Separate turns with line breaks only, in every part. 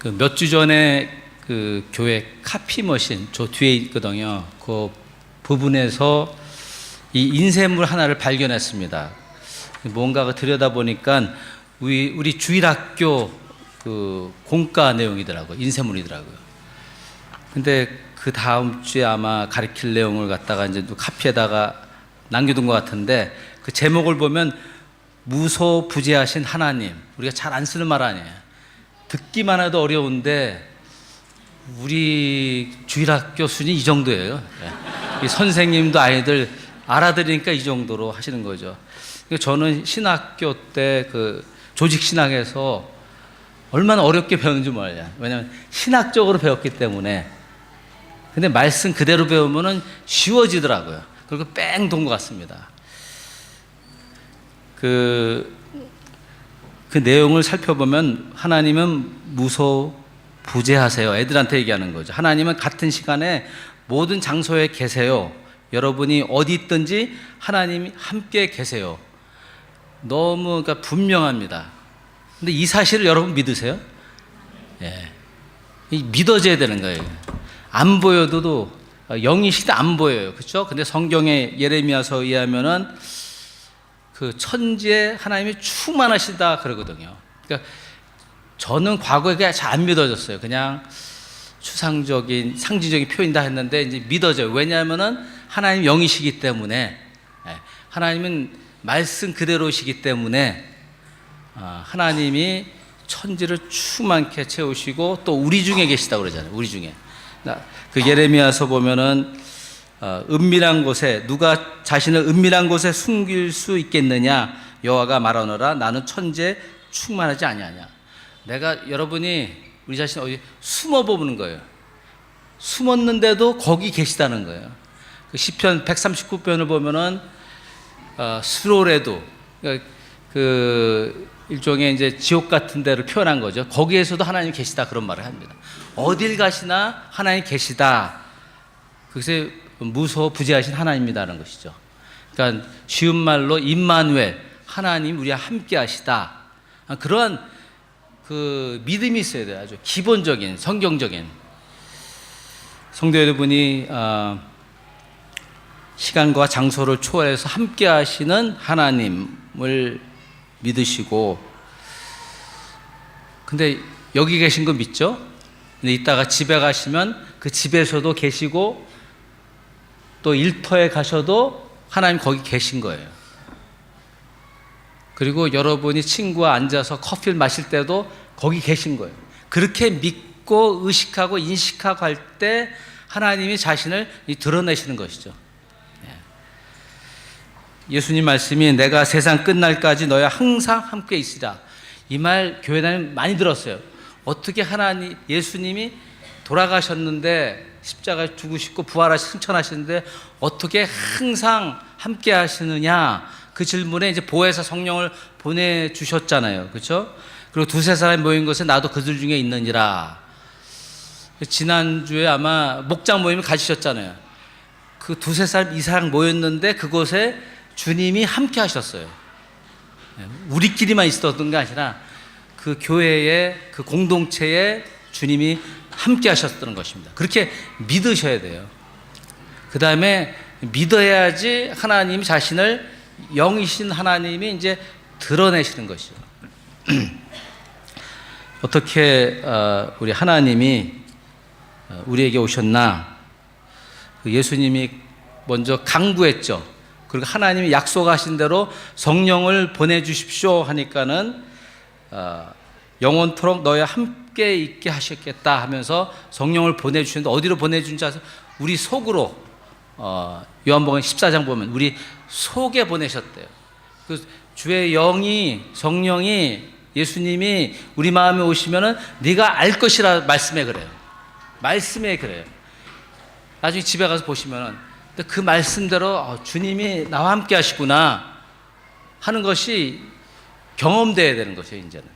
그 몇 주 전에 그 교회 카피 머신 저 뒤에 있거든요. 그 부분에서 이 인쇄물 하나를 발견했습니다. 뭔가가 들여다보니까 우리 주일학교 그 공과 내용이더라고요. 인쇄물이더라고요. 근데 그 다음 주에 아마 가르칠 내용을 갖다가 이제 또 카피에다가 남겨둔 것 같은데 그 제목을 보면 무소부재하신 하나님. 우리가 잘 안 쓰는 말 아니에요. 듣기만 해도 어려운데 우리 주일학교 수준이 이 정도예요. 이 선생님도 아이들 알아들으니까 이 정도로 하시는 거죠. 저는 신학교 때 그 조직신학에서 얼마나 어렵게 배우는지 몰라요. 왜냐하면 신학적으로 배웠기 때문에. 근데 말씀 그대로 배우면은 쉬워지더라고요. 그리고 뺑 돈 것 같습니다. 그 내용을 살펴보면 하나님은 무소부재하세요. 애들한테 얘기하는 거죠. 하나님은 같은 시간에 모든 장소에 계세요. 여러분이 어디 있든지 하나님이 함께 계세요. 너무 그러니까 분명합니다. 근데 이 사실을 여러분 믿으세요? 예. 믿어져야 되는 거예요. 안 보여도 영이시도 안 보여요. 그렇죠? 근데 성경의 예레미야서에 의하면은 그 천지에 하나님이 충만하시다 그러거든요. 그러니까 저는 과거에 잘 안 믿어졌어요. 그냥 추상적인 상징적인 표현이다 했는데 이제 믿어져요. 왜냐하면은 하나님 영이시기 때문에, 하나님은 말씀 그대로시기 때문에 하나님이 천지를 충만케 채우시고 또 우리 중에 계시다고 그러잖아요. 우리 중에. 그 예레미야서 보면은 은밀한 곳에 누가 자신을 은밀한 곳에 숨길 수 있겠느냐? 여호와가 말하노라 나는 천지에 충만하지 아니하냐. 내가 여러분이 우리 자신 어디 숨어 보는 거예요. 숨었는데도 거기 계시다는 거예요. 그 시편 139편을 보면은 스로레도 그 일종의 이제 지옥 같은 데를 표현한 거죠. 거기에서도 하나님 계시다 그런 말을 합니다. 어딜 가시나 하나님 계시다. 그것이 무소부재하신 하나님이라는 것이죠. 그러니까 쉬운 말로 임마누엘 하나님 우리와 함께 하시다. 그러한 그 믿음이 있어야 돼요. 아주 기본적인 성경적인. 성도 여러분이 시간과 장소를 초월해서 함께 하시는 하나님을 믿으시고, 근데 여기 계신 거 믿죠? 근데 이따가 집에 가시면 그 집에서도 계시고 또 일터에 가셔도 하나님 거기 계신 거예요. 그리고 여러분이 친구와 앉아서 커피를 마실 때도 거기 계신 거예요. 그렇게 믿고 의식하고 인식하고 할 때 하나님이 자신을 드러내시는 것이죠. 예수님 말씀이 내가 세상 끝날까지 너희와 항상 함께 있으리라. 이 말 교회 다니면 많이 들었어요. 어떻게 예수님이 돌아가셨는데 십자가에 죽으시고 부활하시 승천하시는데 어떻게 항상 함께 하시느냐? 그 질문에 이제 보혜사 성령을 보내주셨잖아요. 그렇죠? 그리고 두세 사람이 모인 것에 나도 그들 중에 있느니라. 지난주에 아마 목장 모임을 가지셨잖아요. 그 두세 사람 이상 모였는데 그곳에 주님이 함께 하셨어요. 우리끼리만 있었던 게 아니라 그 교회의 그 공동체에 주님이 함께 하셨던 것입니다. 그렇게 믿으셔야 돼요. 그 다음에 믿어야지 하나님 자신을 영이신 하나님이 이제 드러내시는 것이죠. 어떻게 우리 하나님이 우리에게 오셨나? 예수님이 먼저 강구했죠. 그리고 하나님이 약속하신 대로 성령을 보내주십시오 하니까는 영원토록 너희와 함께 있게 하셨겠다 하면서 성령을 보내주셨는데 어디로 보내준지 아세요? 우리 속으로 요한복음 14장 보면 우리 속에 보내셨대요. 그 주의 영이 성령이 예수님이 우리 마음에 오시면은 네가 알 것이라 말씀에 그래요. 말씀에 그래요. 나중에 집에 가서 보시면은 그 말씀대로 주님이 나와 함께 하시구나 하는 것이 경험돼야 되는 것이에요. 이제는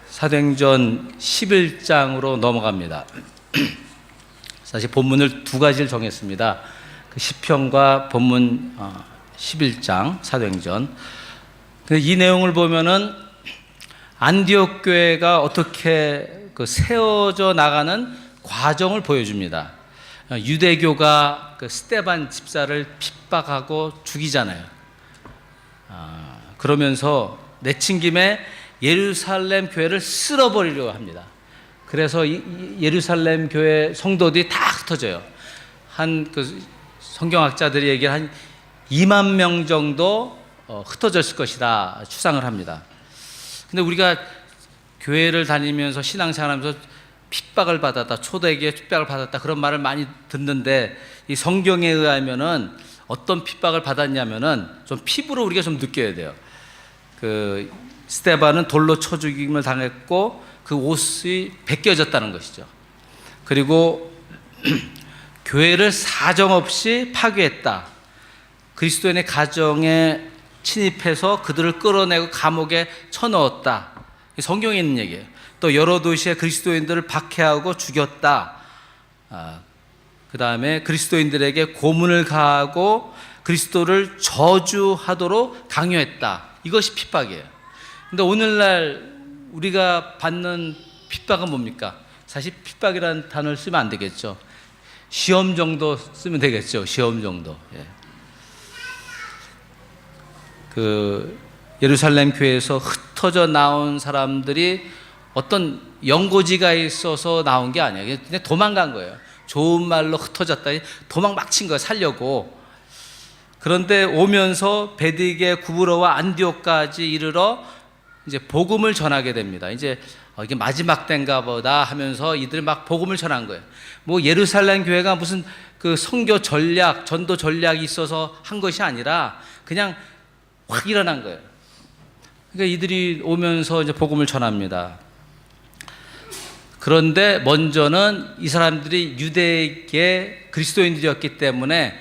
사도행전 11장으로 넘어갑니다. 사실 본문을 두 가지를 정했습니다. 그 시편과 본문 11장 사도행전. 근데 이 내용을 보면은 안디옥 교회가 어떻게 그 세워져 나가는 과정을 보여줍니다. 유대교가 그 스데반 집사를 핍박하고 죽이잖아요. 그러면서 내친김에 예루살렘 교회를 쓸어버리려고 합니다. 그래서 예루살렘 교회 성도들이 다 흩어져요. 한 그 성경학자들이 얘기를 한 2만 명 정도 흩어졌을 것이다 추상을 합니다. 근데 우리가 교회를 다니면서 신앙생활하면서 핍박을 받았다, 초대교회 핍박을 받았다 그런 말을 많이 듣는데 이 성경에 의하면은 어떤 핍박을 받았냐면은 좀 피부로 우리가 좀 느껴야 돼요. 그 스데반은 돌로 쳐 죽임을 당했고 그 옷이 벗겨졌다는 것이죠. 그리고 교회를 사정없이 파괴했다. 그리스도인의 가정에 침입해서 그들을 끌어내고 감옥에 쳐넣었다. 성경에 있는 얘기예요. 또 여러 도시에 그리스도인들을 박해하고 죽였다. 그 다음에 그리스도인들에게 고문을 가하고 그리스도를 저주하도록 강요했다. 이것이 핍박이에요. 근데 오늘날 우리가 받는 핍박은 뭡니까? 사실 핍박이라는 단어를 쓰면 안 되겠죠. 시험 정도 쓰면 되겠죠. 시험 정도. 예. 그 예루살렘 교회에서 흩어져 나온 사람들이 어떤 연고지가 있어서 나온 게 아니에요. 그냥 도망간 거예요. 좋은 말로 흩어졌다니 도망 막 친 거예요. 살려고. 그런데 오면서 베드게, 구브로와 안디옥까지 이르러 이제 복음을 전하게 됩니다. 이제 이게 마지막 때인가 보다 하면서 이들 막 복음을 전한 거예요. 뭐 예루살렘 교회가 무슨 그 선교 전략, 전도 전략이 있어서 한 것이 아니라 그냥 확 일어난 거예요. 그러니까 이들이 오면서 이제 복음을 전합니다. 그런데 먼저는 이 사람들이 유대계 그리스도인들이었기 때문에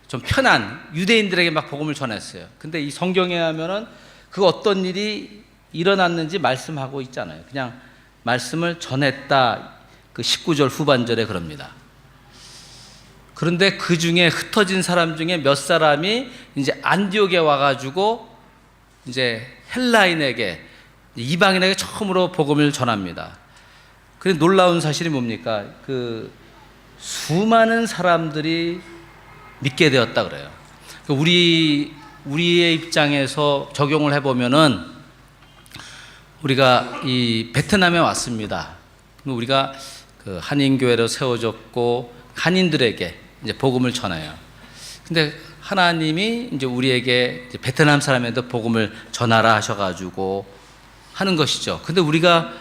좀 편한 유대인들에게 막 복음을 전했어요. 근데 이 성경에 하면은 그 어떤 일이 일어났는지 말씀하고 있잖아요. 그냥 말씀을 전했다. 그 19절 후반절에 그럽니다. 그런데 그 중에 흩어진 사람 중에 몇 사람이 이제 안디옥에 와가지고 이제 헬라인에게, 이방인에게 처음으로 복음을 전합니다. 그런데 놀라운 사실이 뭡니까? 그 수많은 사람들이 믿게 되었다 그래요. 우리의 입장에서 적용을 해보면은 우리가 이 베트남에 왔습니다. 우리가 그 한인교회로 세워졌고 한인들에게 이제 복음을 전해요. 근데 하나님이 이제 우리에게 이제 베트남 사람에도 복음을 전하라 하셔가지고 하는 것이죠. 근데 우리가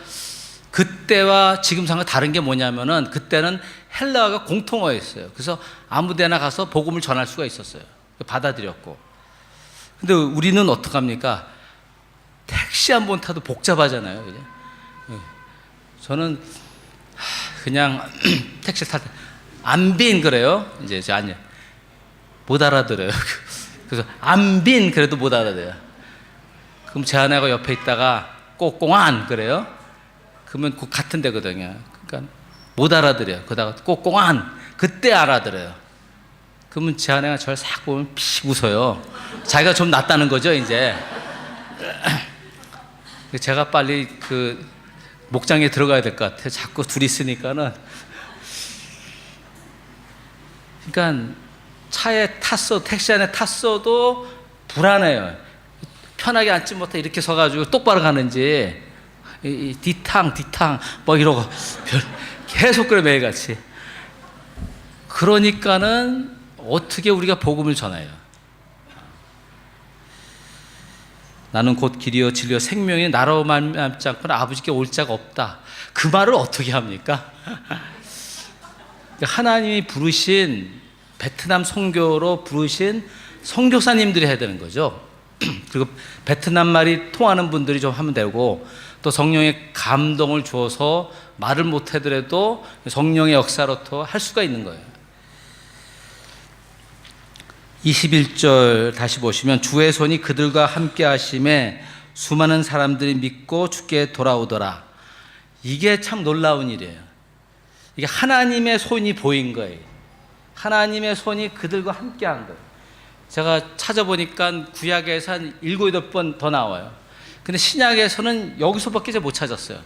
그때와 지금 상황 다른 게 뭐냐면은 그때는 헬라어가 공통어였어요. 그래서 아무데나 가서 복음을 전할 수가 있었어요. 받아들였고. 근데 우리는 어떡합니까? 택시 한 번 타도 복잡하잖아요. 그죠? 저는 그냥 택시 탈 때 안빈 그래요. 이제 아니 못 알아들어요. 그래서 안빈 그래도 못 알아들어요. 그럼 제 아내가 옆에 있다가 꼬꽁안 그래요. 그러면 그 같은 데거든요. 그러니까 못 알아들어요. 그러다가 꼬꽁안 그때 알아들어요. 그러면 제 아내가 저를 싹 보면 픽 웃어요. 자기가 좀 낫다는 거죠, 이제. 제가 빨리 그 목장에 들어가야 될 것 같아요. 자꾸 둘이 있으니까는. 그러니까 차에 탔어, 택시 안에 탔어도 불안해요. 편하게 앉지 못해 이렇게 서가지고 똑바로 가는지 뒤탕 뭐 이러고 계속 그래 매일같이. 그러니까는 어떻게 우리가 복음을 전해요? 나는 곧 길이요 진리요 생명이 나로 말미암지 않고는 아버지께 올 자가 없다. 그 말을 어떻게 합니까? 하나님이 부르신 베트남 선교로 부르신 선교사님들이 해야 되는 거죠. 그리고 베트남 말이 통하는 분들이 좀 하면 되고 또 성령의 감동을 주어서 말을 못 하더라도 성령의 역사로도 할 수가 있는 거예요. 21절 다시 보시면 주의 손이 그들과 함께 하심에 수많은 사람들이 믿고 주께 돌아오더라. 이게 참 놀라운 일이에요. 이게 하나님의 손이 보인 거예요. 하나님의 손이 그들과 함께 한 거예요. 제가 찾아보니까 구약에서 한 7, 8번 더 나와요. 근데 신약에서는 여기서밖에 못 찾았어요.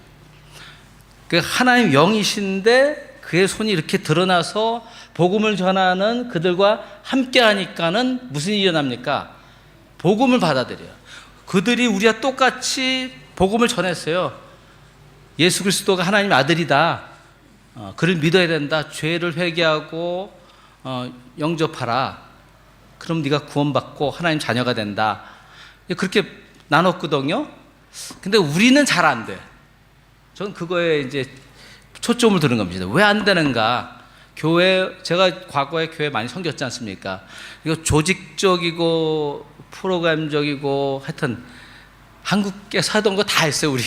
그 하나님 영이신데 그의 손이 이렇게 드러나서 복음을 전하는 그들과 함께 하니까는 무슨 일이 일어납니까? 복음을 받아들여요. 그들이 우리와 똑같이 복음을 전했어요. 예수 그리스도가 하나님의 아들이다. 그를 믿어야 된다. 죄를 회개하고 영접하라. 그럼 네가 구원받고 하나님 자녀가 된다. 그렇게 나눴거든요. 근데 우리는 잘 안 돼. 전 그거에 이제 초점을 두는 겁니다. 왜 안 되는가? 제가 과거에 교회 많이 섬겼지 않습니까? 이거 조직적이고 프로그램적이고 하여튼 한국에서 하던 거 다 했어요, 우리.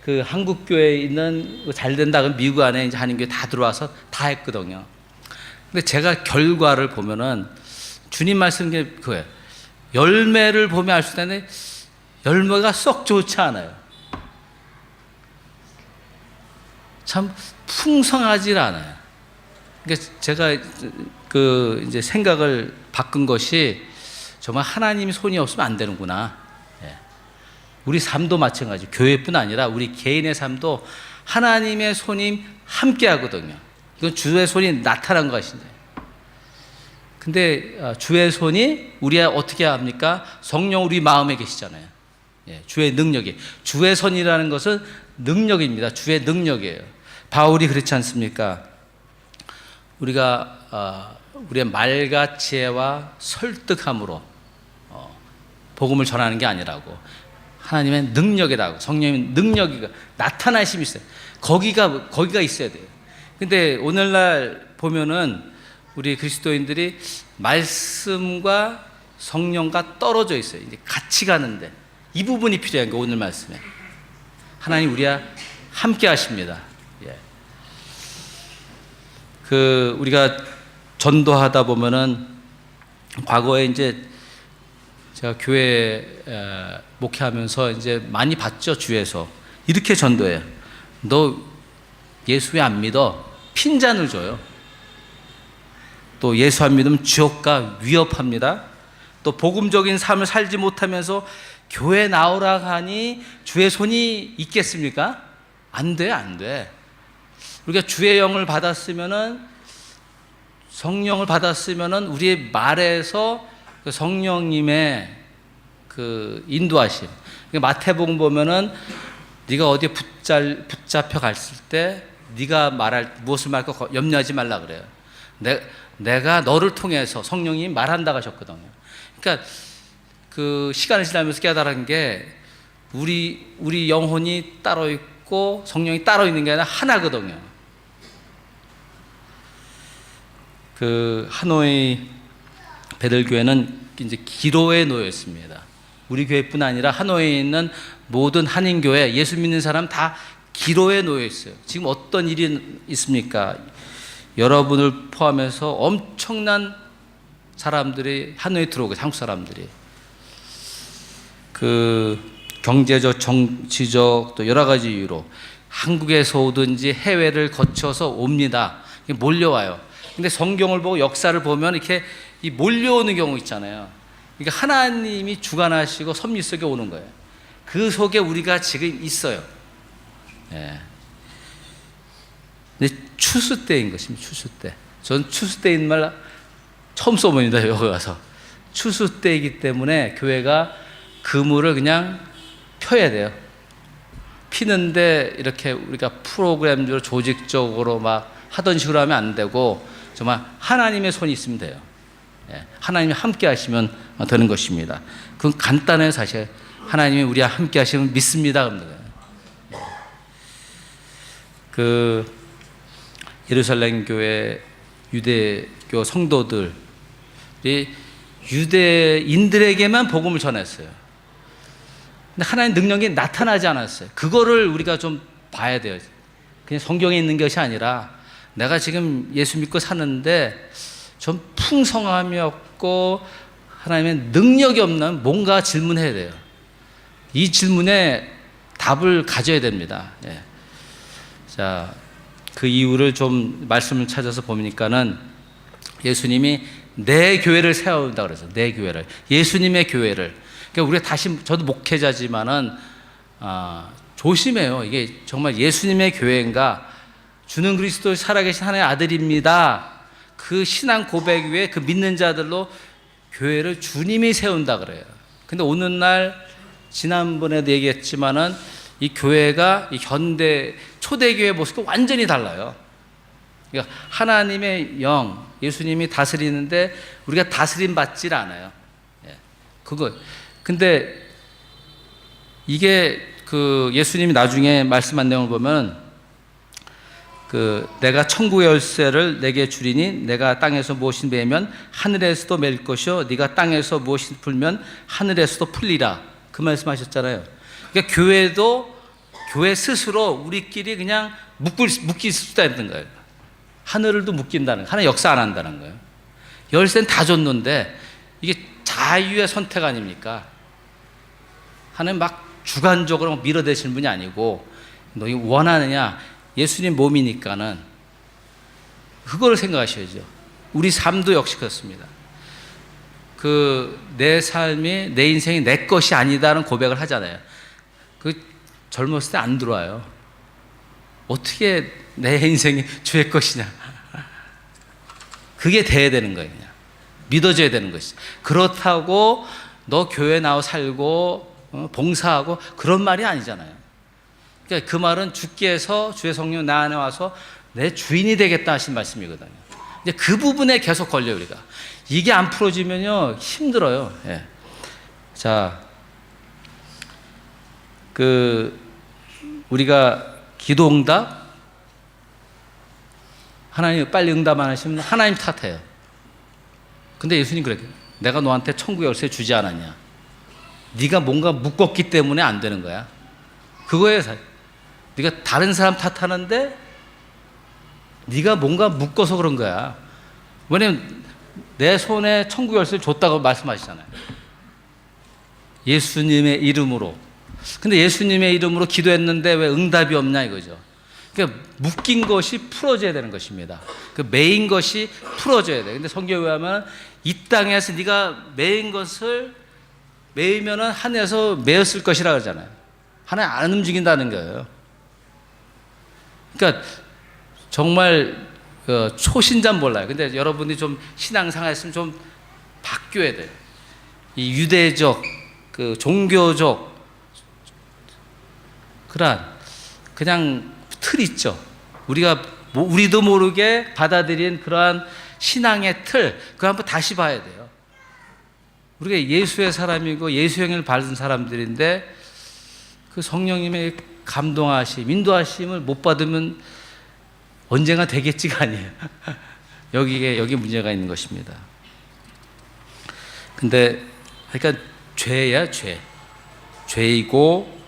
그 한국 교회에 있는 잘 된다 그러면 미국 안에 이제 하는 교회 다 들어와서 다 했거든요. 근데 제가 결과를 보면은 주님 말씀 게 그거예요. 열매를 보면 알 수 있는데 열매가 썩 좋지 않아요. 참 풍성하지 않아요. 그러니까 제가 그 이제 생각을 바꾼 것이 정말 하나님이 손이 없으면 안 되는구나. 우리 삶도 마찬가지. 교회뿐 아니라 우리 개인의 삶도 하나님의 손이 함께 하거든요. 이건 주의 손이 나타난 것인데. 근데 주의 손이 우리가 어떻게 합니까? 성령 우리 마음에 계시잖아요. 주의 능력이. 주의 손이라는 것은 능력입니다. 주의 능력이에요. 바울이 그렇지 않습니까? 우리가 우리의 말과 지혜와 설득함으로 복음을 전하는 게 아니라고. 하나님의 능력이라고. 성령의 능력이 나타나심이 있어요. 거기가 있어야 돼요. 근데 오늘날 보면은 우리 그리스도인들이 말씀과 성령과 떨어져 있어요. 이제 같이 가는데 이 부분이 필요한 거 오늘 말씀에. 하나님 우리와 함께 하십니다. 우리가 전도하다 보면은 과거에 이제 제가 교회 목회하면서 이제 많이 봤죠. 주에서 이렇게 전도해요. 너 예수 왜 안 믿어? 핀잔을 줘요. 또 예수 안 믿으면 지옥과 위협합니다. 또 복음적인 삶을 살지 못하면서 교회 나오라 하니 주의 손이 있겠습니까? 안 돼, 안 돼. 우리가 주의 영을 받았으면은, 성령을 받았으면은 우리의 말에서 그 성령님의 그 인도하심. 마태복음 보면은 네가 어디에 붙잡혀 갔을 때 네가 무엇을 말할까 염려하지 말라 그래요. 내가 너를 통해서 성령이 말한다고 하셨거든요. 그러니까 그 시간을 지나면서 깨달은 게 우리 영혼이 따로 있고 성령이 따로 있는 게 아니라 하나거든요. 그 하노이 베들교회는 이제 기로에 놓여 있습니다. 우리 교회뿐 아니라 하노이에 있는 모든 한인교회 예수 믿는 사람 다 기로에 놓여 있어요. 지금 어떤 일이 있습니까? 여러분을 포함해서 엄청난 사람들이 하노이에 들어오고 한국 사람들이 그 경제적, 정치적 또 여러 가지 이유로 한국에서 오든지 해외를 거쳐서 옵니다. 몰려와요. 근데 성경을 보고 역사를 보면 이렇게 몰려오는 경우 있잖아요. 그러니까 하나님이 주관하시고 섭리 속에 오는 거예요. 그 속에 우리가 지금 있어요. 근데 추수 때인 것입니다. 추수 때. 전 추수 때인 말 처음 써봅니다. 여기 와서. 추수 때이기 때문에 교회가 그물을 그냥 펴야 돼요. 피는데 이렇게 우리가 프로그램적으로 조직적으로 막 하던 식으로 하면 안 되고 정말 하나님의 손이 있으면 돼요. 하나님이 함께 하시면 되는 것입니다. 그건 간단해요. 사실 하나님이 우리와 함께 하시면 믿습니다. 그 예루살렘 교회 유대교 성도들이 유대인들에게만 복음을 전했어요. 근데 하나님의 능력이 나타나지 않았어요. 그거를 우리가 좀 봐야 돼요. 그냥 성경에 있는 것이 아니라 내가 지금 예수 믿고 사는데 좀 풍성함이 없고 하나님의 능력이 없는 뭔가 질문해야 돼요. 이 질문에 답을 가져야 됩니다. 자, 그 이유를 좀 말씀을 찾아서 보니까는 예수님이 내 교회를 세운다 그래서 내 교회를, 예수님의 교회를. 그러니까 우리가 다시, 저도 목회자지만은 조심해요. 이게 정말 예수님의 교회인가, 주는 그리스도 살아계신 하나님의 아들입니다, 그 신앙 고백 위에 그 믿는 자들로 교회를 주님이 세운다 그래요. 근데 오늘날 지난번에도 얘기했지만은 이 교회가 이 현대 초대교회 모습과 완전히 달라요. 그러니까 하나님의 영, 예수님이 다스리는데 우리가 다스림 받질 않아요. 그거. 근데 이게 그 예수님이 나중에 말씀한 내용을 보면 그 내가 천국의 열쇠를 내게 주리니 내가 땅에서 무엇이 매면 하늘에서도 맬 것이요 네가 땅에서 무엇이 풀면 하늘에서도 풀리라, 그 말씀하셨잖아요. 그러니까 교회도 교회 스스로 우리끼리 그냥 묶일 수도 있는 거예요. 하늘도 묶인다는 거예요. 하늘 역사 안 한다는 거예요. 열쇠는 다 줬는데 이게 자유의 선택 아닙니까? 하나님 막 주관적으로 밀어대시는 분이 아니고 너 이거 원하느냐, 예수님 몸이니까는 그거를 생각하셔야죠. 우리 삶도 역시 그렇습니다. 그 내 삶이, 내 인생이 내 것이 아니다는 고백을 하잖아요. 그 젊었을 때 안 들어와요. 어떻게 내 인생이 주의 것이냐. 그게 돼야 되는 거예요. 그냥 믿어져야 되는 것이죠. 그렇다고 너 교회 나와 살고 봉사하고 그런 말이 아니잖아요. 그러니까 그 말은 주께서, 주의 성령 나 안에 와서 내 주인이 되겠다 하신 말씀이거든요. 이제 그 부분에 계속 걸려요, 우리가. 이게 안 풀어지면요 힘들어요. 예. 자, 우리가 기도응답, 하나님 빨리 응답 안 하시면 하나님 탓해요. 근데 예수님 그래요. 내가 너한테 천국의 열쇠 주지 않았냐. 네가 뭔가 묶었기 때문에 안 되는 거야. 그거에 네가 다른 사람 탓하는데 네가 뭔가 묶어서 그런 거야. 왜냐면 내 손에 천국의 열쇠를 줬다고 말씀하시잖아요. 예수님의 이름으로. 근데 예수님의 이름으로 기도했는데 왜 응답이 없냐 이거죠. 그러니까 묶인 것이 풀어져야 되는 것입니다. 그 매인 것이 풀어져야 돼. 근데 성경에 의하면 이 땅에서 네가 매인 것을 매이면은 하늘에서 매였을 것이라 그러잖아요. 하나님 안 움직인다는 거예요. 그러니까 정말 초신자는 몰라요. 근데 여러분이 좀 신앙생활했으면 좀 바뀌어야 돼요. 이 유대적, 그 종교적 그냥 틀 있죠. 우리도 모르게 받아들인 그러한 신앙의 틀, 그거 한번 다시 봐야 돼요. 우리가 예수의 사람이고 예수의 영을 받은 사람들인데 그 성령님의 감동하심, 인도하심을 못 받으면 언젠가 되겠지가 아니에요. 여기 문제가 있는 것입니다. 근데 그러니까 죄야 죄. 죄이고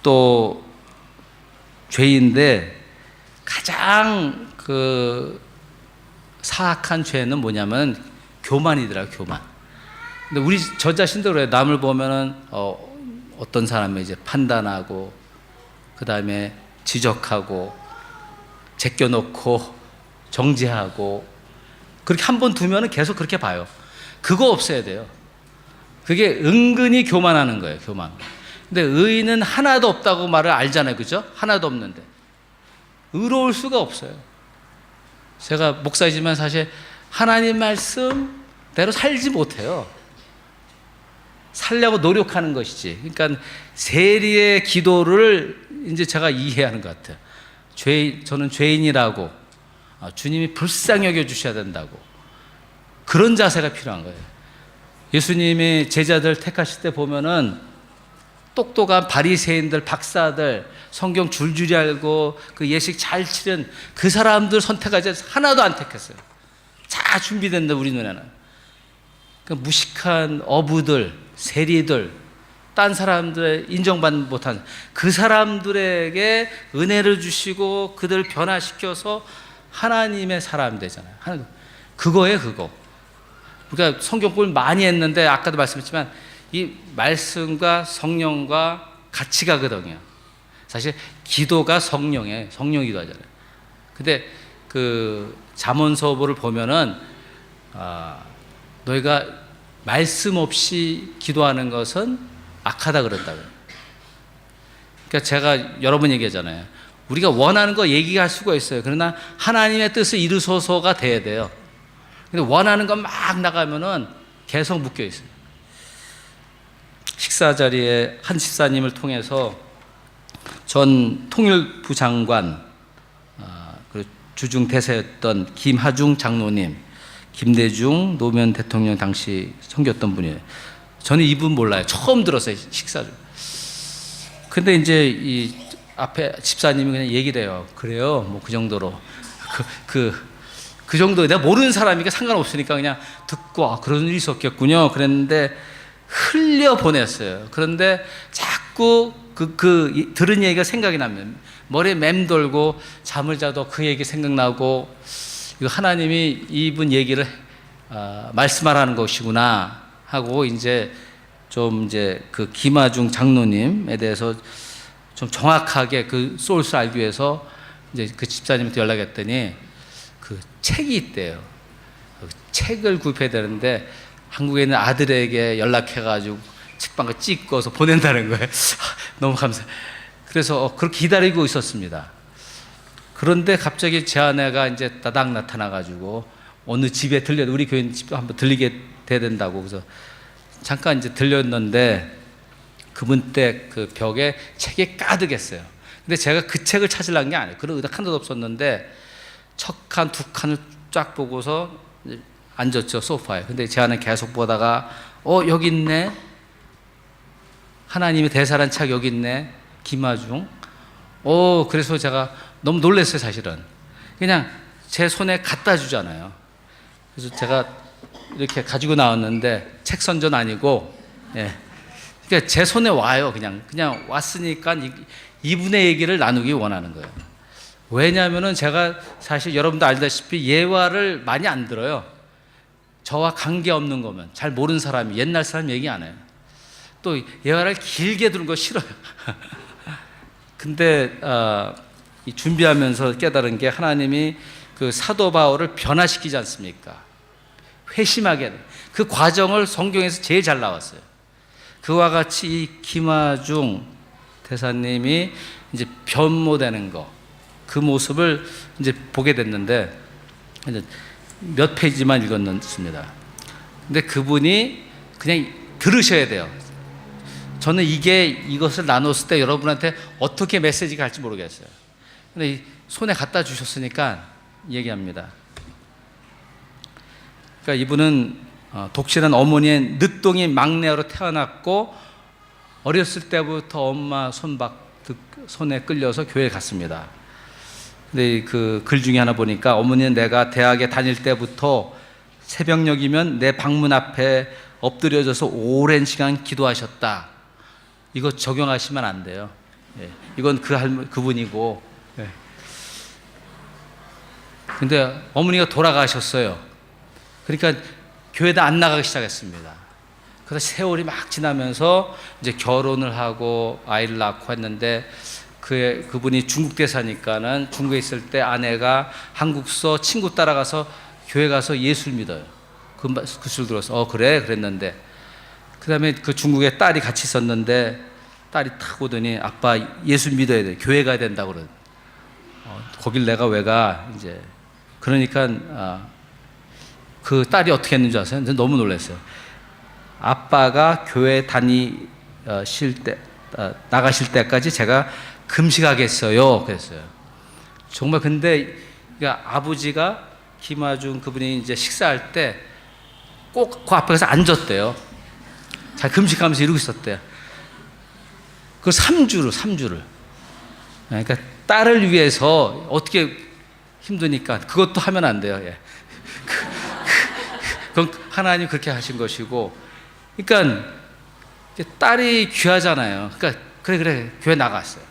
또 죄인데 가장 그 사악한 죄는 뭐냐면 교만이더라, 교만. 근데 저 자신도 그래요. 남을 보면은 어떤 사람이 이제 판단하고 그 다음에 지적하고 제껴놓고 정죄하고 그렇게 한 번 두면은 계속 그렇게 봐요. 그거 없어야 돼요. 그게 은근히 교만하는 거예요, 교만. 근데 의인은 하나도 없다고 말을 알잖아요, 그죠? 하나도 없는데 의로울 수가 없어요. 제가 목사이지만 사실 하나님 말씀대로 살지 못해요. 살려고 노력하는 것이지. 그러니까 세리의 기도를 이제 제가 이해하는 것 같아요. 저는 죄인이라고 주님이 불쌍히 여겨주셔야 된다고, 그런 자세가 필요한 거예요. 예수님이 제자들 택하실 때 보면은 똑똑한 바리새인들, 박사들, 성경 줄줄이 알고 그 예식 잘 치른 그 사람들 선택하지 하나도 안 택했어요. 다 준비된다, 우리 눈에는. 그 무식한 어부들, 세리들, 딴 사람들의 인정받지 못한 그 사람들에게 은혜를 주시고 그들을 변화시켜서 하나님의 사람이 되잖아요. 그거예요, 그거. 그러니까 성경 공부를 많이 했는데 아까도 말씀했지만 이 말씀과 성령과 같이 가거든요. 사실 기도가 성령이 기도하잖아요. 근데 그 잠언서보를 보면은 너희가 말씀 없이 기도하는 것은 악하다 그런다고요. 그러니까 제가 여러 번 얘기하잖아요. 우리가 원하는 거 얘기할 수가 있어요. 그러나 하나님의 뜻을 이루소서가 돼야 돼요. 근데 원하는 거 막 나가면은 계속 묶여 있어요. 식사 자리에 한 집사님을 통해서 전 통일부 장관, 주중 대사였던 김하중 장로님, 김대중 노무현 대통령 당시 섬겼던 분이에요. 저는 이분 몰라요. 처음 들었어요, 식사 중. 근데 이제 이 앞에 집사님이 그냥 얘기를 해요. 그래요, 뭐 그 정도로. 그 정도, 내가 모르는 사람이니까 상관없으니까 그냥 듣고, 그런 일이 있었겠군요. 그랬는데 흘려 보냈어요. 그런데 자꾸 들은 얘기가 생각이 나면 머리에 맴돌고 잠을 자도 그 얘기 생각나고, 이거 하나님이 이분 얘기를 말씀하라는 것이구나 하고 이제 그 김하중 장로님에 대해서 좀 정확하게 그 소스를 알기 위해서 이제 그 집사님한테 연락했더니 그 책이 있대요. 그 책을 구입해야 되는데 한국에 있는 아들에게 연락해가지고 책방을 찍어서 보낸다는 거예요. 너무 감사해요. 그래서 그렇게 기다리고 있었습니다. 그런데 갑자기 제 아내가 이제 따닥 나타나가지고 어느 집에 우리 교인 집에 한번 들리게 돼야 된다고. 그래서 잠깐 이제 들렸는데 그분 때 그 벽에 책이 가득했어요. 근데 제가 그 책을 찾으려는 게 아니에요. 그런 의도가 하나도 없었는데 첫 칸, 두 칸을 쫙 보고서 앉았죠, 소파에. 근데 제 아내는 계속 보다가 여기 있네. 하나님의 대사란 책 여기 있네. 김하중. 그래서 제가 너무 놀랐어요, 사실은. 그냥 제 손에 갖다 주잖아요. 그래서 제가 이렇게 가지고 나왔는데 책 선전 아니고, 예. 그러니까 제 손에 와요. 그냥 왔으니까 이분의 얘기를 나누기 원하는 거예요. 왜냐하면은 제가 사실 여러분도 알다시피 예화를 많이 안 들어요. 저와 관계없는 거면, 잘 모르는 사람이, 옛날 사람 얘기 안 해요. 또 예화를 길게 들은 거 싫어요. 근데 준비하면서 깨달은 게, 하나님이 그 사도 바울을 변화시키지 않습니까? 회심하게. 그 과정을 성경에서 제일 잘 나왔어요. 그와 같이 이 김하중 대사님이 이제 변모되는 거, 그 모습을 이제 보게 됐는데, 이제 몇 페이지만 읽었습니다. 근데 그분이 그냥 들으셔야 돼요. 저는 이것을 나눴을 때 여러분한테 어떻게 메시지가 갈지 모르겠어요. 근데 손에 갖다 주셨으니까 얘기합니다. 그러니까 이분은 독실한 어머니의 늦둥이 막내로 태어났고, 어렸을 때부터 엄마 손에 끌려서 교회에 갔습니다. 근데 그 글 중에 하나 보니까, 어머니는 내가 대학에 다닐 때부터 새벽녘이면 내 방문 앞에 엎드려져서 오랜 시간 기도하셨다. 이거 적용하시면 안 돼요. 예. 이건 그분이고. 예. 근데 어머니가 돌아가셨어요. 그러니까 교회도 안 나가기 시작했습니다. 그래서 세월이 막 지나면서 이제 결혼을 하고 아이를 낳고 했는데, 그분이 중국 대사니까는 중국에 있을 때 아내가 한국서 친구 따라가서 교회 가서 예수를 믿어요. 그 술 들어서 그래 그랬는데, 그 다음에 그 중국에 딸이 같이 있었는데, 딸이 탁 오더니 아빠 예수 믿어야 돼, 교회 가야 된다고 그러. 거길 내가 왜 가? 이제 그러니까 그 딸이 어떻게 했는지 아세요? 너무 놀랐어요. 아빠가 교회 나가실 때까지 제가 금식하겠어요. 그랬어요. 정말. 근데 그러니까 아버지가 김하중 그분이 이제 식사할 때 꼭 그 앞에 가서 앉았대요. 잘 금식하면서 이러고 있었대요. 그 3주를. 그러니까 딸을 위해서 어떻게 힘드니까 그것도 하면 안 돼요. 예. 그건 하나님 그렇게 하신 것이고, 그러니까 딸이 귀하잖아요. 그러니까 그래 교회 나갔어요.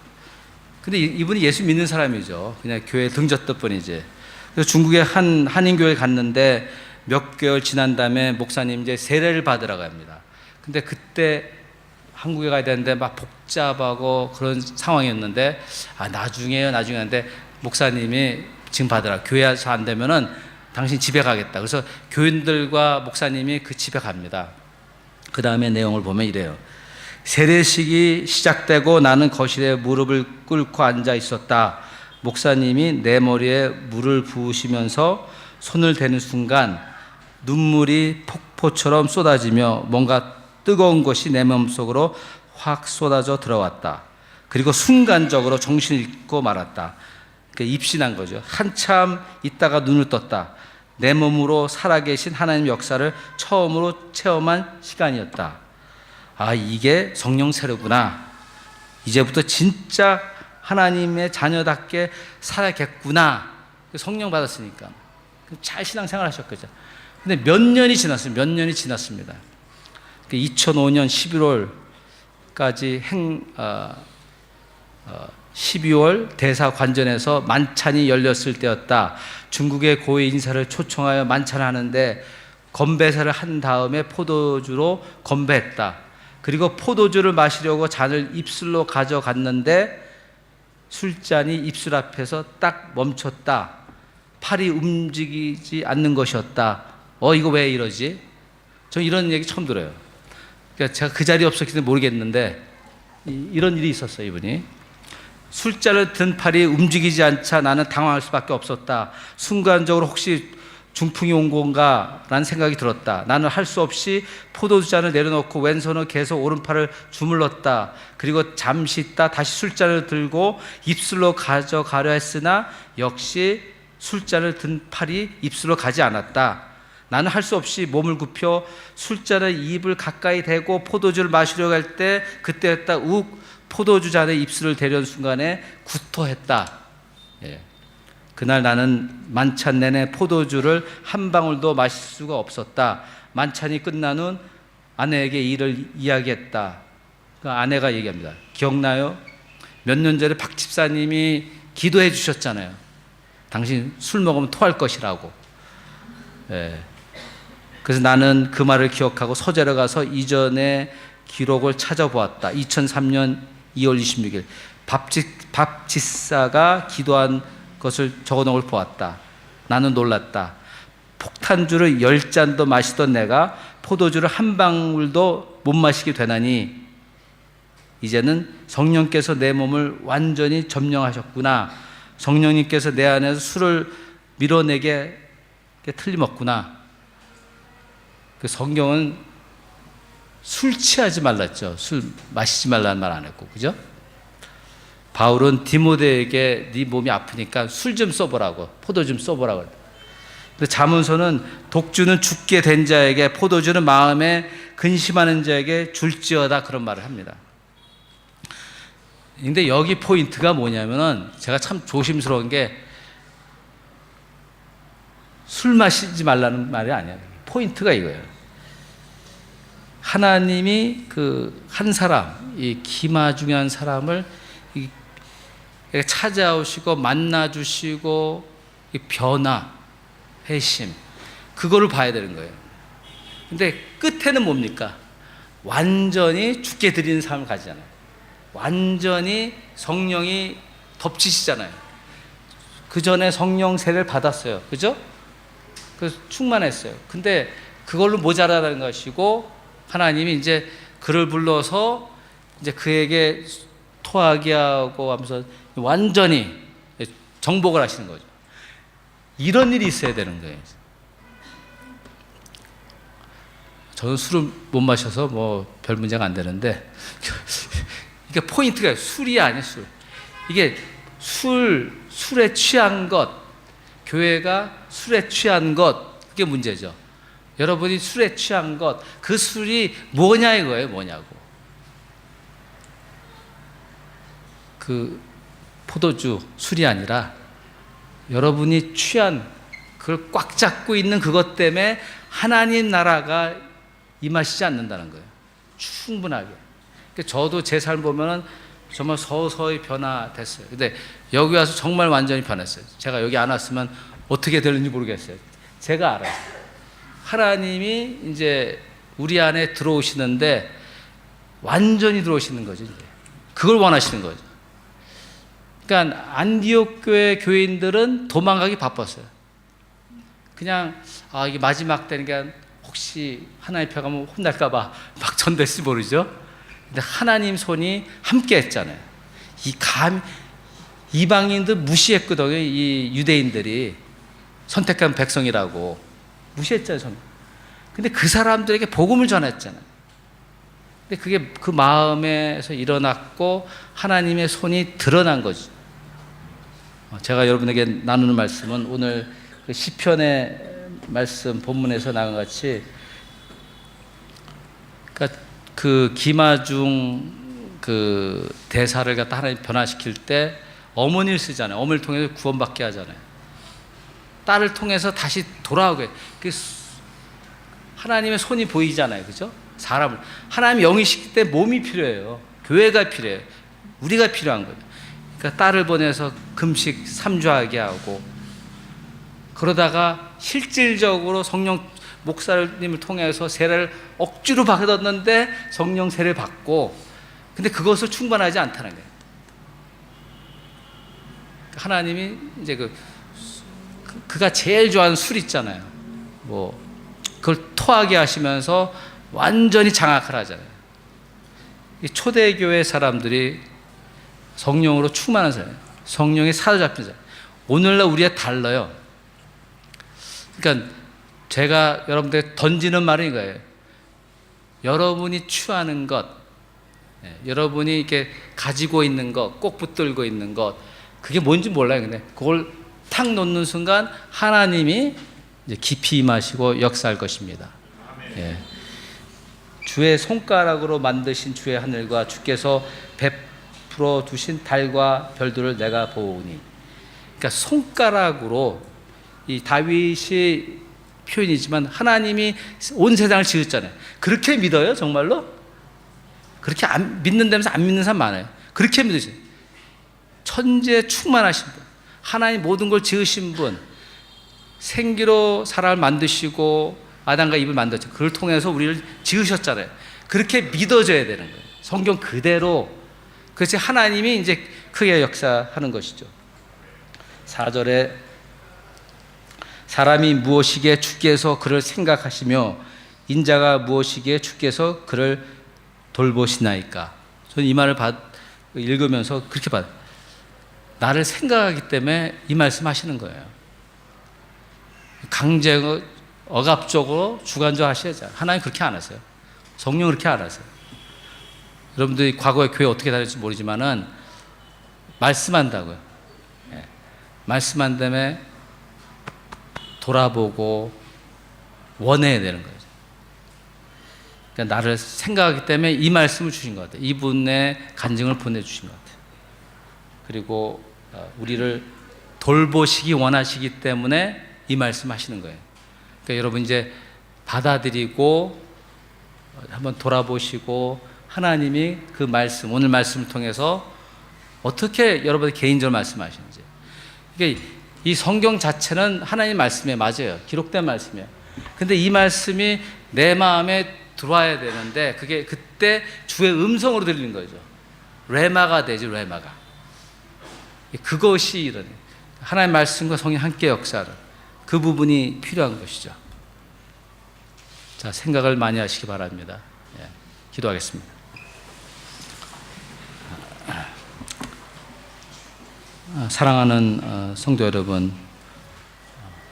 근데 이분이 예수 믿는 사람이죠. 그냥 교회에 등졌던 뿐이지. 그래서 중국에 한인교회에 갔는데 몇 개월 지난 다음에 목사님 이제 세례를 받으러 갑니다. 근데 그때 한국에 가야 되는데 막 복잡하고 그런 상황이었는데, 나중에요 하는데 목사님이 지금 받으라. 교회에서 안 되면은 당신 집에 가겠다. 그래서 교인들과 목사님이 그 집에 갑니다. 그 다음에 내용을 보면 이래요. 세례식이 시작되고 나는 거실에 무릎을 꿇고 앉아 있었다. 목사님이 내 머리에 물을 부으시면서 손을 대는 순간 눈물이 폭포처럼 쏟아지며 뭔가 뜨거운 것이 내 몸속으로 확 쏟아져 들어왔다. 그리고 순간적으로 정신을 잃고 말았다. 입신한 거죠. 한참 있다가 눈을 떴다. 내 몸으로 살아계신 하나님의 역사를 처음으로 체험한 시간이었다. 아, 이게 성령 세례구나. 이제부터 진짜 하나님의 자녀답게 살아야겠구나. 성령 받았으니까. 잘 신앙생활 하셨겠죠. 근데 몇 년이 지났어요. 몇 년이 지났습니다. 2005년 11월까지 12월 대사관전에서 만찬이 열렸을 때였다. 중국의 고위 인사를 초청하여 만찬을 하는데 건배사를 한 다음에 포도주로 건배했다. 그리고 포도주를 마시려고 잔을 입술로 가져갔는데 술잔이 입술 앞에서 딱 멈췄다. 팔이 움직이지 않는 것이었다. 이거 왜 이러지? 저 이런 얘기 처음 들어요. 그러니까 제가 그 자리에 없었기 때문에 모르겠는데 이런 일이 있었어요. 이분이 술잔을 든 팔이 움직이지 않자 나는 당황할 수밖에 없었다. 순간적으로 혹시 중풍이 온 건가 라는 생각이 들었다. 나는 할 수 없이 포도주잔을 내려놓고 왼손으로 계속 오른팔을 주물렀다. 그리고 잠시 있다 다시 술잔을 들고 입술로 가져가려 했으나 역시 술잔을 든 팔이 입술로 가지 않았다. 나는 할 수 없이 몸을 굽혀 술잔을 입을 가까이 대고 포도주를 마시려고 할 때 그때였다. 포도주 잔에 입술을 대려는 순간에 구토했다. 예. 그날 나는 만찬 내내 포도주를 한 방울도 마실 수가 없었다. 만찬이 끝난 후 아내에게 이를 이야기했다. 그 아내가 얘기합니다. 기억나요? 몇 년 전에 박 집사님이 기도해 주셨잖아요. 당신 술 먹으면 토할 것이라고. 예. 그래서 나는 그 말을 기억하고 서재로 가서 이전의 기록을 찾아보았다. 2003년 2월 26일 밥 집사가 기도한 것을 적어놓은 걸 보았다. 나는 놀랐다. 폭탄주를 10잔도 마시던 내가 포도주를 한 방울도 못 마시게 되나니 이제는 성령께서 내 몸을 완전히 점령하셨구나. 성령님께서 내 안에서 술을 밀어내게 틀림없구나. 그 성경은 술 취하지 말랐죠. 술 마시지 말라는 말 안 했고, 그죠? 바울은 디모데에게 네 몸이 아프니까 술 좀 써보라고, 포도 좀 써보라고. 근데 자문서는 독주는 죽게 된 자에게, 포도주는 마음에 근심하는 자에게 줄지어다, 그런 말을 합니다. 근데 여기 포인트가 뭐냐면은 제가 참 조심스러운 게 술 마시지 말라는 말이 아니에요. 포인트가 이거예요. 하나님이 그 한 사람, 이 기마중한 사람을 찾아오시고 만나주시고 변화, 회심, 그거를 봐야 되는 거예요. 근데 끝에는 뭡니까? 완전히 죽게 드리는 삶을 가지잖아요. 완전히 성령이 덮치시잖아요. 그 전에 성령 세례를 받았어요. 그죠? 그래서 충만했어요. 근데 그걸로 모자라는 것이고, 하나님이 이제 그를 불러서 이제 그에게 토하게 하고 하면서 완전히 정복을 하시는 거죠. 이런 일이 있어야 되는 거예요. 저는 술을 못 마셔서 뭐 별 문제가 안 되는데 이게 포인트가 술이 아니에요. 술. 이게 술에 취한 것, 교회가 술에 취한 것, 그게 문제죠. 여러분이 술에 취한 것, 그 술이 뭐냐 이거예요. 뭐냐고. 그 포도주, 술이 아니라 여러분이 취한, 그걸 꽉 잡고 있는 그것 때문에 하나님 나라가 임하시지 않는다는 거예요. 충분하게. 저도 제 삶 보면은 정말 서서히 변화됐어요. 근데 여기 와서 정말 완전히 변했어요. 제가 여기 안 왔으면 어떻게 되는지 모르겠어요. 제가 알아요. 하나님이 이제 우리 안에 들어오시는데 완전히 들어오시는 거죠. 이제. 그걸 원하시는 거죠. 그러니까 안디옥 교회 교인들은 도망가기 바빴어요. 그냥 이게 마지막 되는 게 혹시 하나님 펴 가면 혼날까봐 막 전됐을지 모르죠. 근데 하나님 손이 함께 했잖아요. 이방인들 무시했거든요. 이 유대인들이 선택한 백성이라고 무시했잖아요. 근데 그 사람들에게 복음을 전했잖아요. 근데 그게 그 마음에서 일어났고 하나님의 손이 드러난 거죠. 제가 여러분에게 나누는 말씀은 오늘 그 시편의 말씀 본문에서 나온 것 같이, 그러니까 그 기마중 그 대사를 갖다 하나님 변화시킬 때 어머니를 쓰잖아요. 어머니를 통해서 구원받게 하잖아요. 딸을 통해서 다시 돌아오게. 하나님의 손이 보이잖아요. 그죠? 사람을. 하나님 영이시기 때문에 몸이 필요해요. 교회가 필요해요. 우리가 필요한 거예요. 그러니까 딸을 보내서 금식 3주하게 하고, 그러다가 실질적으로 성령 목사님을 통해서 세례를 억지로 받았는데 성령 세례를 받고, 근데 그것을 충분하지 않다는 거예요. 하나님이 이제 그가 제일 좋아하는 술 있잖아요. 그걸 토하게 하시면서 완전히 장악을 하잖아요. 이 초대교회 사람들이 성령으로 충만한 사람이에요. 성령에 사로잡힌 사람. 오늘날 우리가 달라요. 그러니까 제가 여러분들에게 던지는 말은 이거예요. 여러분이 취하는 것, 여러분이 이렇게 가지고 있는 것, 꼭 붙들고 있는 것, 그게 뭔지 몰라요. 근데 그걸 탁 놓는 순간 하나님이 이제 깊이 임하시고 역사할 것입니다. 예. 주의 손가락으로 만드신 주의 하늘과 주께서 베풀어 두신 달과 별들을 내가 보오니. 그러니까 손가락으로, 이 다윗이 표현이지만 하나님이 온 세상을 지었잖아요. 그렇게 믿어요, 정말로? 그렇게 안 믿는다면서 안 믿는 사람 많아요. 그렇게 믿으세요. 천지에 충만하신 분, 하나님 모든 걸 지으신 분, 생기로 사람을 만드시고 아담과 이브를 만들었죠. 그걸 통해서 우리를 지으셨잖아요. 그렇게 믿어져야 되는 거예요. 성경 그대로. 그래서 하나님이 이제 크게 역사하는 것이죠. 4절에 사람이 무엇이기에 주께서 그를 생각하시며 인자가 무엇이기에 주께서 그를 돌보시나이까. 저는 이 말을 읽으면서 그렇게 봐요. 나를 생각하기 때문에 이 말씀 하시는 거예요. 강제 억압적으로 주관적으로 하셔야죠. 하나님 그렇게 안 하세요. 성령 그렇게 안 하세요. 여러분들이 과거에 교회 어떻게 다녔는지 모르지만은 말씀한다고요. 말씀한 다음에 돌아보고 원해야 되는 거예요. 그러니까 나를 생각하기 때문에 이 말씀을 주신 것 같아요. 이분의 간증을 보내주신 것 같아요. 그리고 우리를 돌보시기 원하시기 때문에 이 말씀 하시는 거예요. 그러니까 여러분 이제 받아들이고 한번 돌아보시고 하나님이 그 말씀, 오늘 말씀을 통해서 어떻게 여러분의 개인적으로 말씀하시는지. 그러니까 이 성경 자체는 하나님 말씀에 맞아요. 기록된 말씀이에요. 근데 이 말씀이 내 마음에 들어와야 되는데 그게 그때 주의 음성으로 들리는 거죠. 레마가 되지, 레마가. 그것이 이런 하나님의 말씀과 성령 함께 역사하는 그 부분이 필요한 것이죠. 자, 생각을 많이 하시기 바랍니다. 기도하겠습니다. 사랑하는 성도 여러분,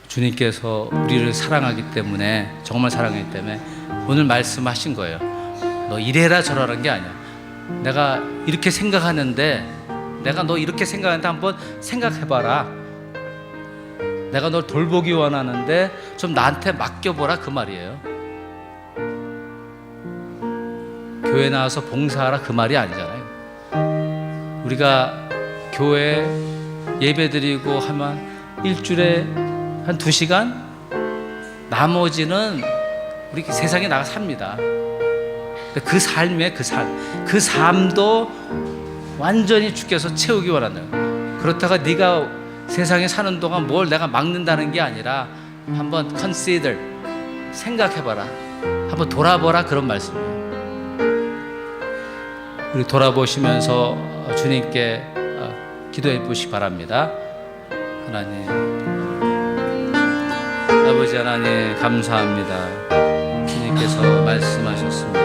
주님께서 우리를 사랑하기 때문에, 정말 사랑하기 때문에 오늘 말씀하신 거예요. 너 이래라 저라는 게 아니야. 내가 이렇게 생각하는데, 내가 너 이렇게 생각하는데 한번 생각해봐라. 내가 널 돌보기 원하는데 좀 나한테 맡겨보라, 그 말이에요. 교회 나와서 봉사하라, 그 말이 아니잖아요. 우리가 교회 예배드리고 하면 일주일에 한 2시간, 나머지는 우리 세상에 나가 삽니다. 그 삶에 그 삶도 완전히 주께서 채우기 원한다. 그렇다가 네가 세상에 사는 동안 뭘 내가 막는다는 게 아니라 한번 consider, 생각해봐라, 한번 돌아보라, 그런 말씀이에요. 우리 돌아보시면서 주님께 기도해 보시기 바랍니다. 하나님, 아버지 하나님 감사합니다. 주님께서 말씀하셨습니다.